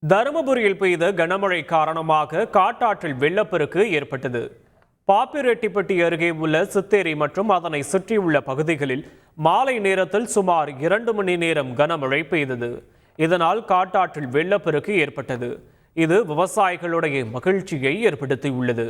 தருமபுரியில் பெய்த கனமழை காரணமாக காட்டாற்றில் வெள்ளப்பெருக்கு ஏற்பட்டது. பாப்பிரெட்டிப்பட்டி அருகே உள்ள சித்தேரி மற்றும் அதனை சுற்றியுள்ள பகுதிகளில் மாலை நேரத்தில் சுமார் 2 மணி நேரம் கனமழை பெய்தது. இதனால் காட்டாற்றில் வெள்ளப்பெருக்கு ஏற்பட்டது. இது விவசாயிகளுடைய மகிழ்ச்சியை ஏற்படுத்தியுள்ளது.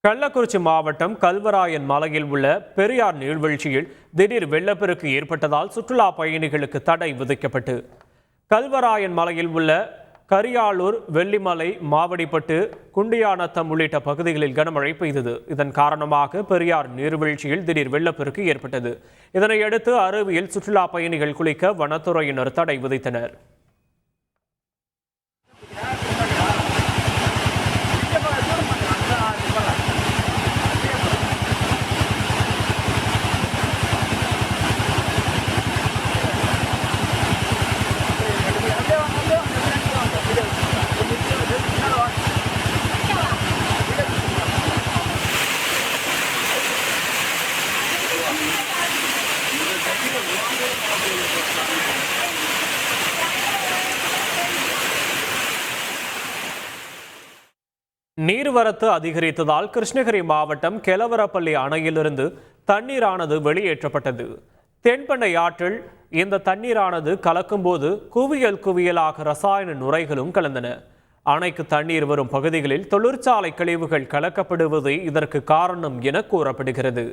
கள்ளக்குறிச்சி மாவட்டம் கல்வராயன் மலையில் உள்ள பெரியார் நீர்வீழ்ச்சியில் திடீர் வெள்ளப்பெருக்கு ஏற்பட்டதால் சுற்றுலா பயணிகளுக்கு தடை விதிக்கப்பட்டு கல்வராயன் மலையில் உள்ள கரியாளூர், வெள்ளிமலை, மாவடிப்பட்டு, குண்டியானத்தம் உள்ளிட்ட பகுதிகளில் கனமழை பெய்தது. இதன் காரணமாக பெரியார் நீர்வீழ்ச்சியில் திடீர் வெள்ளப்பெருக்கு ஏற்பட்டது. இதனையடுத்து அருவியில் சுற்றுலா பயணிகள் குளிக்க வனத்துறையினர் தடை விதித்தனர். நீர்வரத்து அதிகரித்ததால் கிருஷ்ணகிரி மாவட்டம் கெலவரப்பள்ளி அணையிலிருந்து தண்ணீரானது வெளியேற்றப்பட்டது. தென்பெண்ணை ஆற்றில் இந்த தண்ணீரானது கலக்கும்போது குவியலாக ரசாயன நுரைகளும் கலந்தன. அணைக்கு தண்ணீர் வரும் பகுதிகளில் தொழிற்சாலை கழிவுகள் கலக்கப்படுவதே இதற்கு காரணம் என கூறப்படுகிறது.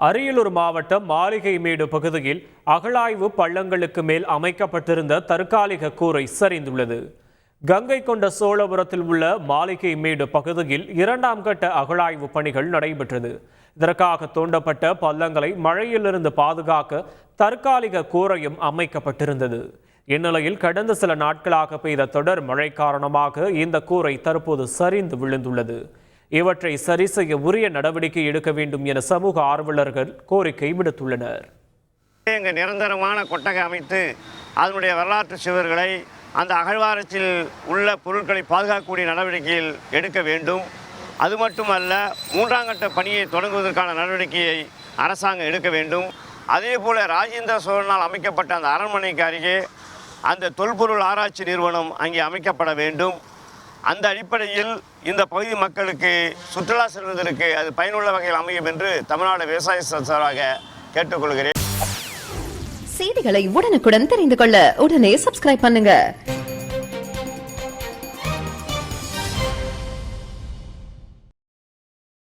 அரியலூர் மாவட்டம் மாளிகைமேடு பகுதியில் அகழாய்வு பள்ளங்களுக்கு மேல் அமைக்கப்பட்டிருந்த தற்காலிக கூரை சரிந்துள்ளது. கங்கை கொண்ட சோழபுரத்தில் உள்ள மாளிகைமேடு பகுதியில் 2ஆம் கட்ட அகழாய்வு பணிகள் நடைபெற்றது. இதற்காக தோண்டப்பட்ட பள்ளங்களை மழையிலிருந்து பாதுகாக்க தற்காலிக கூரையும் அமைக்கப்பட்டிருந்தது. இந்நிலையில் கடந்த சில நாட்களாக பெய்த தொடர் மழை காரணமாக இந்த கூரை தற்போது சரிந்து விழுந்துள்ளது. இவற்றை சரி செய்ய உரிய நடவடிக்கை எடுக்க வேண்டும் என சமூக ஆர்வலர்கள் கோரிக்கை விடுத்துள்ளனர். நிரந்தரமான கொட்டகை அமைத்து அதனுடைய வரலாற்று சுவர்களை அந்த அகழ்வாரத்தில் உள்ள பொருட்களை பாதுகாக்கக்கூடிய நடவடிக்கையில் எடுக்க வேண்டும். அது மட்டுமல்ல, 3ஆம் கட்ட பணியை தொடங்குவதற்கான நடவடிக்கையை அரசாங்கம் எடுக்க வேண்டும். அதே போல ராஜேந்திர சோழனால் அமைக்கப்பட்ட அந்த அரண்மனைக்கு அருகே அந்த தொல்பொருள் ஆராய்ச்சி நிறுவனம் அங்கே அமைக்கப்பட வேண்டும். அந்த அடிப்படையில் இந்த பகுதி மக்களுக்கு சுற்றுலா செல்வதற்கு அது பயனுள்ள வகையில் அமையும் என்று தமிழ்நாடு விவசாய சார்பாக கேட்டுக்கொள்கிறேன். செய்திகளை உடனுக்குடன் தெரிந்து கொள்ள உடனே சப்ஸ்கிரைப் பண்ணுங்க.